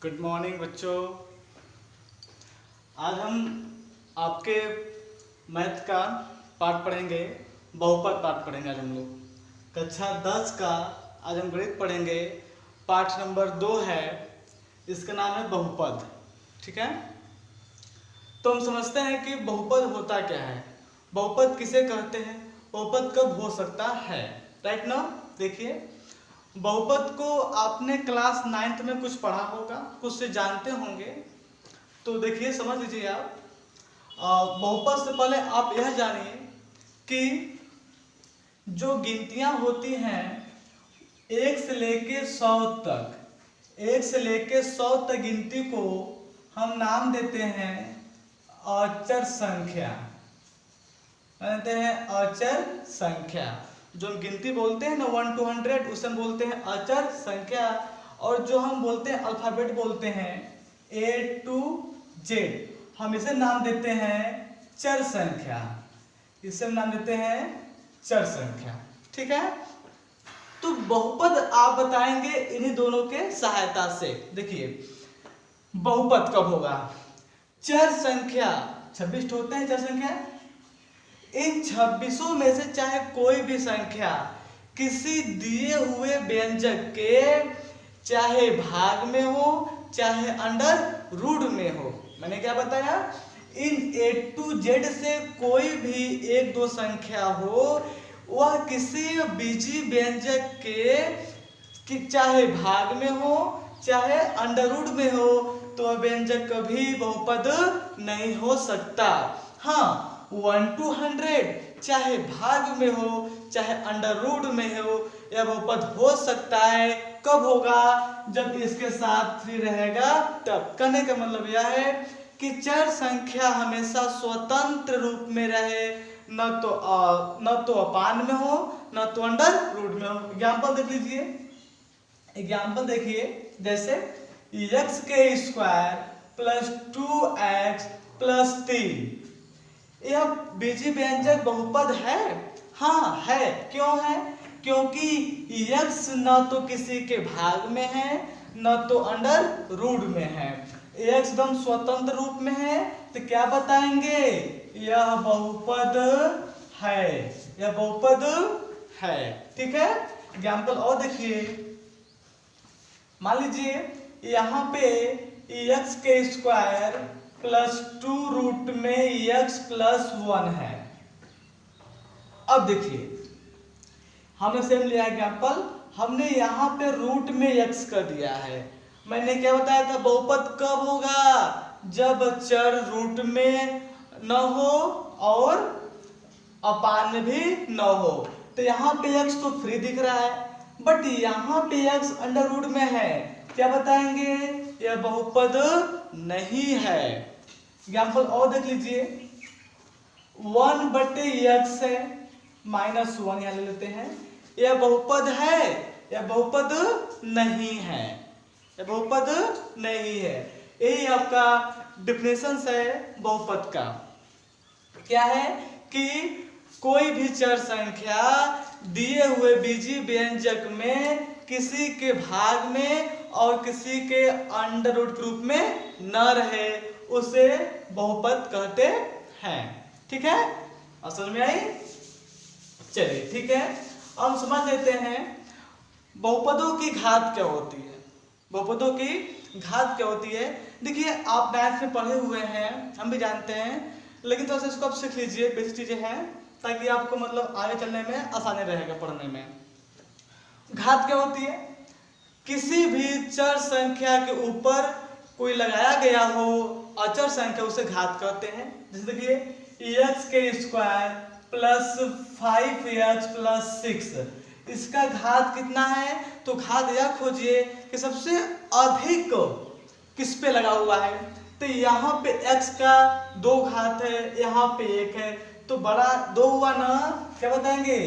Good morning बच्चों। आज हम आपके मैथ का पाठ पढ़ेंगे, बहुपद पाठ पढ़ेंगे। आज हम लोग कक्षा 10 का आज हम गणित पढ़ेंगे। पाठ नंबर 2 है, इसका नाम है बहुपद। ठीक है, तो हम समझते हैं कि बहुपद होता क्या है, बहुपद किसे कहते हैं, बहुपद कब हो सकता है। राइट नाउ देखिए, बहुपद को आपने क्लास 9th में कुछ पढ़ा होगा, कुछ से जानते होंगे। तो देखिए समझ लीजिए आप, बहुपद से पहले आप यह जानिए कि जो गिनतियां होती हैं 1 से लेके 100 तक, 1 से लेके 100 तक गिनती को हम नाम देते हैं अचर संख्या। कहते हैं अचर संख्या। जो हम गिनती बोलते हैं ना 1 to 100, उसे हम बोलते हैं अचर संख्या। और जो हम बोलते हैं अल्फाबेट बोलते हैं A to Z, हम इसे नाम देते हैं चर संख्या। इसे हम नाम देते हैं चर संख्या। ठीक है, तो बहुपद आप बताएंगे इन्हीं दोनों के सहायता से। देखिए बहुपद कब होगा, चर संख्या 26 होते हैं चर संख्या। इन 26 में से चाहे कोई भी संख्या किसी दिए हुए व्यंजक के चाहे भाग में हो चाहे अंडर रूट में हो। मैंने क्या बताया, इन A to Z से कोई भी एक दो संख्या हो, वह किसी बीजी व्यंजक के चाहे भाग में हो चाहे अंडर रूट में हो, तो वह व्यंजक कभी बहुपद नहीं हो सकता। हाँ, 1 to 100 चाहे भाग में हो चाहे अंडर रूट में हो, यह बहुपद हो सकता है। कब होगा, जब इसके साथ 3 रहेगा तब। कहने का मतलब यह है कि चर संख्या हमेशा स्वतंत्र रूप में रहे, न तो अपान में हो न तो अंडर रूट में हो। एग्जाम्पल देख लीजिए, एग्जाम्पल देखिए, जैसे x² + 2x + 3, यह बीजी व्यंजक बहुपद है। हाँ है, क्यों है, क्योंकि x न तो किसी के भाग में है न तो अंडर रूट में है, x एकदम स्वतंत्र रूप में है। तो क्या बताएंगे, यह बहुपद है, यह बहुपद है। ठीक है, एग्जाम्पल और देखिए, मान लीजिए यहाँ पे x² + 2 रूट में x + 1 है। अब देखिए हमने सेम लिया एग्जाम्पल, हमने यहाँ पे रूट में x कर दिया है। मैंने क्या बताया था, बहुपद कब होगा, जब चर रूट में न हो और अपान में भी न हो। तो यहाँ पे x तो फ्री दिख रहा है, बट यहाँ पे x अंडर रूट में है। क्या बताएंगे, यह बहुपद नहीं है। एग्जाम्पल और देख लीजिए, 1/x है, -1 यहाँ ले लेते हैं। यह बहुपद है, यह बहुपद नहीं है, यह बहुपद नहीं है। यही आपका डिफिनेशन है बहुपद का। क्या है कि कोई भी चर संख्या दिए हुए बीजी व्यंजक में किसी के भाग में और किसी के अंडर रूट के रूप में न रहे, उसे बहुपद कहते हैं। ठीक है, और समझ में आई। चलिए ठीक है, हम समझ लेते हैं बहुपदों की घात क्या होती है। बहुपदों की घात क्या होती है, देखिए आप 9th में पढ़े हुए हैं, हम भी जानते हैं, लेकिन थोड़ा सा इसको आप सीख लीजिए, बेसिक चीजें हैं, ताकि आपको मतलब आगे चलने में आसानी रहेगा पढ़ने में। घात क्या होती है, किसी भी चर संख्या के ऊपर कोई लगाया गया हो अचर संख्या, उसे घात कहते हैं। जैसे देखिए x² + 5x + 6, इसका घात कितना है, तो घात यह खोजिए कि सबसे अधिक किस पे लगा हुआ है। तो यहाँ पे x का 2 घात है, यहाँ पे 1 है, तो बड़ा 2 हुआ ना। क्या बताएंगे,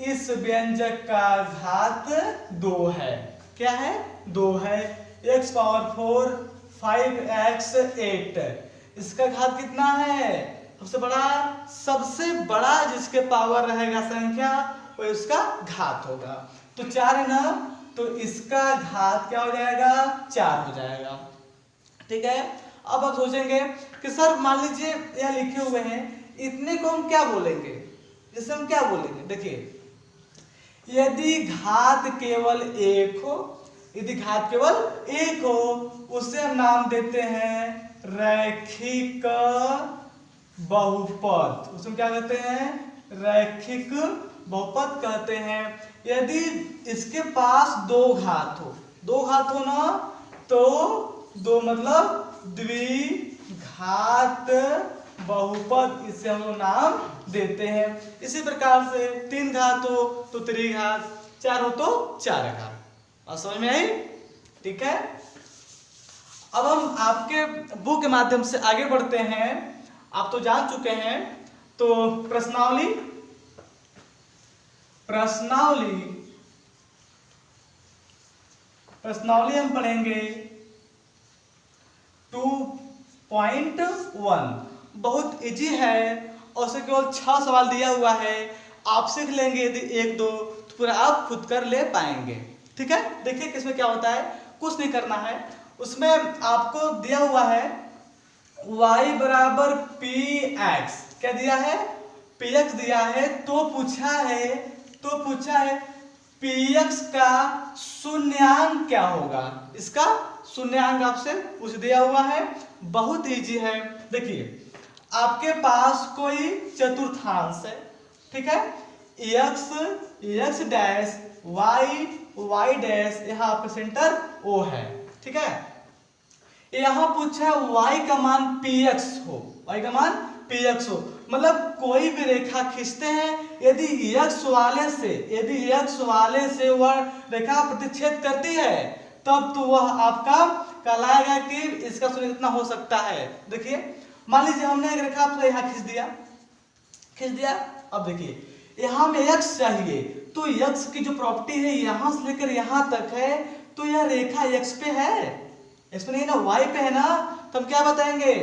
इस व्यंजक का घात 2 है। क्या है, 2 है। x⁴ 5x 8, इसका घात कितना है, सबसे बड़ा जिसके पावर रहेगा संख्या वो इसका घात होगा। तो 4 है ना, तो इसका घात क्या हो जाएगा, 4 हो जाएगा। ठीक है, अब आप सोचेंगे कि सर मान लीजिए यहाँ लिखे हुए हैं, इतने को हम क्या बोलेंगे, जैसे हम क्या बोलेंगे, देखिए यदि घात केवल 1 हो, यदि घात केवल 1 हो उसे हम नाम देते हैं रैखिक बहुपद। उसमें क्या कहते हैं, रैखिक बहुपद कहते हैं। यदि इसके पास 2 घात हो, 2 घात हो ना, तो 2 मतलब द्विघात बहुपद, इसे हम लोग नाम देते हैं। इसी प्रकार से 3 घात हो तो त्रिघात, 4 हो तो 4 घात। और समझ में आई? ठीक है, अब हम आपके बुक के माध्यम से आगे बढ़ते हैं। आप तो जान चुके हैं, तो प्रश्नावली हम पढ़ेंगे 2.1। बहुत इजी है और उसे केवल 6 सवाल दिया हुआ है। आप सीख लेंगे यदि 1-2 तो पूरा आप खुद कर ले पाएंगे। ठीक है, देखिए किसमें क्या होता है, कुछ नहीं करना है। उसमें आपको दिया हुआ है y बराबर px, क्या दिया है, px दिया है। तो पूछा है px का शून्यांक क्या होगा, इसका शून्यांक आपसे पूछ दिया हुआ है। बहुत इजी है। देखिए आपके पास कोई चतुर्थांश है, ठीक है, x डैश y डैश, यहाँ पे सेंटर O है। ठीक है, यहाँ पूछा है y का मान px हो, y का मान px हो, मतलब कोई भी रेखा खींचते हैं, यदि x वाले से वह रेखा प्रतिच्छेद करती है तब तो वह आपका कहलाएगा कि इसका शून्य कितना हो सकता है। देखिए मान लीजिए हमने एक रेखा आपको यहाँ खींच दिया। अब देखिए यहाँ में x चाहिए, तो x की जो प्रॉपर्टी है यहाँ से लेकर यहाँ तक है, तो यह रेखा x पे है, x पे नहीं ना, y पे है ना। तो हम क्या बताएंगे,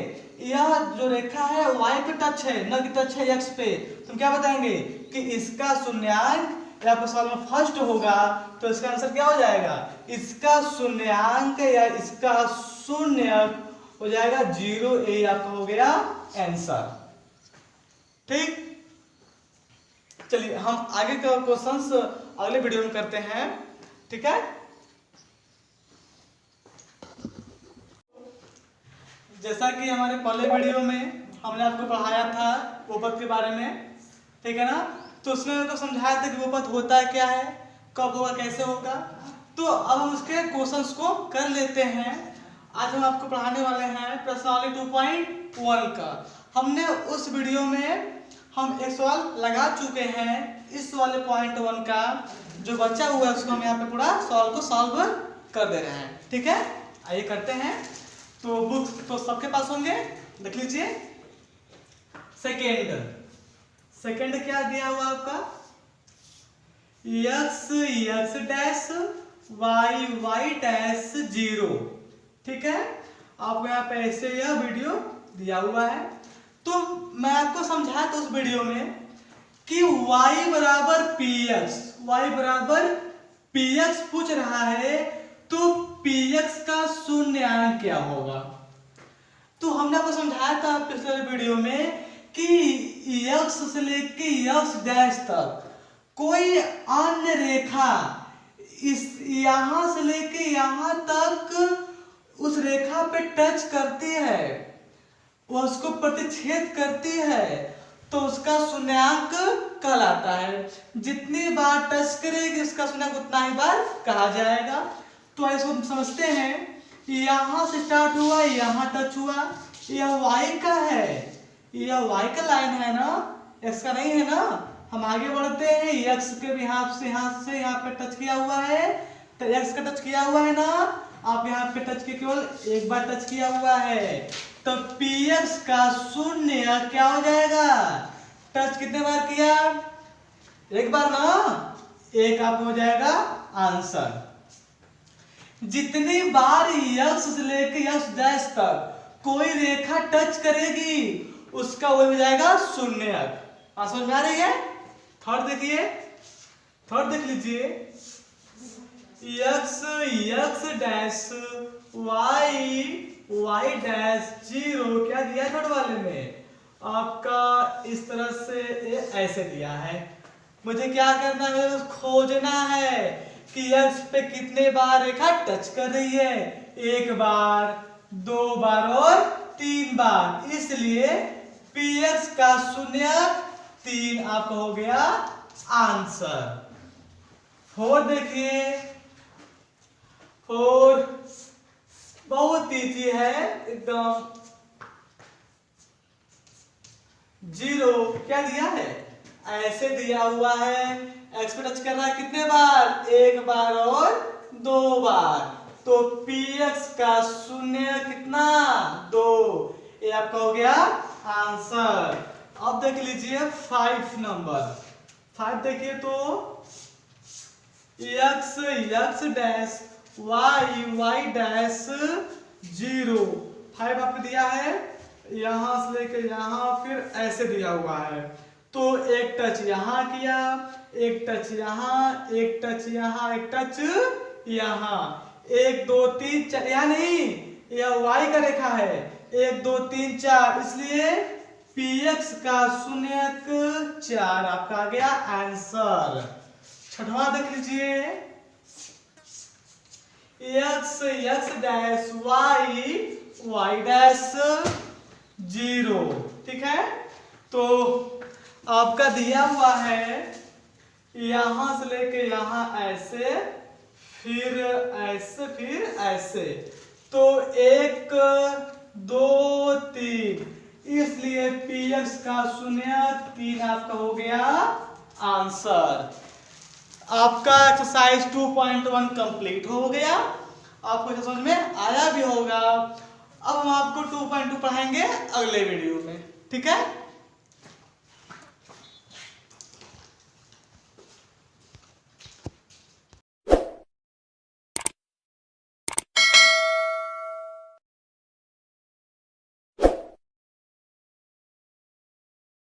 यह जो रेखा है y पे टच है, न कि टच है x पे। तो हम क्या बताएंगे कि इसका शून्यांक, या आपके सवाल में फर्स्ट होगा, तो इसका आंसर क्या हो जाएगा, इसका शून्यांक या इसका शून्य हो जाएगा 0। ये आपका हो गया आंसर। ठीक, चलिए हम आगे का क्वेश्चंस अगले वीडियो में करते हैं। ठीक है, जैसा कि हमारे पहले वीडियो में हमने आपको पढ़ाया था बहुपद के बारे में, ठीक है ना, तो उसमें तो समझाया था कि बहुपद होता क्या है, कब होगा, कैसे होगा। तो अब हम उसके क्वेश्चंस को कर लेते हैं। आज हम आपको पढ़ाने वाले हैं प्रश्नावली 2.1 का। हमने उस वीडियो में हम एक सवाल लगा चुके हैं, इस वाले पॉइंट 1 का जो बचा हुआ है उसको हम यहाँ पे पूरा सवाल को सॉल्व कर दे रहे हैं। ठीक है, आइए करते हैं। तो बुक तो सबके पास होंगे, देख लीजिए। सेकेंड क्या दिया हुआ आपका, x डैश y डैश 0। ठीक है, आपको यहाँ पे ऐसे यह वीडियो दिया हुआ है। तो मैं आपको समझाया था उस वीडियो में कि y बराबर px पूछ रहा है, तो px का शून्यांक क्या होगा। तो हमने आपको समझाया था पिछले वीडियो में कि x से लेके x डैश तक कोई अन्य रेखा इस यहां से लेके यहां तक उस रेखा पे टच करती है, वो उसको प्रतिच्छेद करती है, तो उसका शून्यांक कहलाता है। जितनी बार टच करेगी उसका शून्यांक उतना ही बार कहा जाएगा। तो ऐसे हम समझते हैं, यहां से स्टार्ट हुआ, यहां टच हुआ, यह y का है, यह y का लाइन है ना, x का नहीं है ना। हम आगे बढ़ते हैं, x के भी यहाँ से यहाँ पे टच किया हुआ है, तो x का टच किया हुआ है ना, आप यहाँ पे टच किए, केवल एक बार टच किया हुआ है, तो px का शून्य क्या हो जाएगा, टच कितने बार किया, एक बार ना, एक आप हो जाएगा आंसर। जितनी बार x से लेकर x डैश तक कोई रेखा टच करेगी उसका वो हो जाएगा शून्य। समझ में आ रही है। थर्ड देख लीजिए, x डैश y डैश 0 क्या दिया है थर्ड वाले में आपका इस तरह से ऐसे दिया है। मुझे क्या करना है, मुझे खोजना है कि x पे कितने बार रेखा टच कर रही है, एक बार, दो बार और तीन बार, इसलिए px का शून्यक 3 आपका हो गया आंसर। 4 देखिए, 4 बहुत इजी है एकदम। 0 क्या दिया है, ऐसे दिया हुआ है, एक्स पे टच कर रहा है कितने बार, एक बार और दो बार, तो px का शून्य कितना 2, ये आपका हो गया आंसर। अब देख लीजिए 5 नंबर। 5 देखिए तो x डैश y डैश 0, 5 आपको दिया है, यहां से लेकर यहां फिर ऐसे दिया हुआ है, तो एक टच यहां किया, एक टच यहां, एक टच यहां, एक टच यहां, 1 2 3 4, यहां नहीं, यह y का रेखा है, 1 2 3 4, इसलिए px का शून्यक 4 आपका आ गया आंसर। छठवां देख लीजिए, x डैश y डैश 0, ठीक है। तो आपका दिया हुआ है यहां से लेके यहां ऐसे, फिर ऐसे, फिर ऐसे, तो 1 2 3, इसलिए px का शून्यक 3 आपका हो गया आंसर। आपका एक्सरसाइज 2.1 कंप्लीट हो गया। आपको इसे समझ में आया भी होगा। अब हम आपको 2.2 पढ़ाएंगे अगले वीडियो में, ठीक है।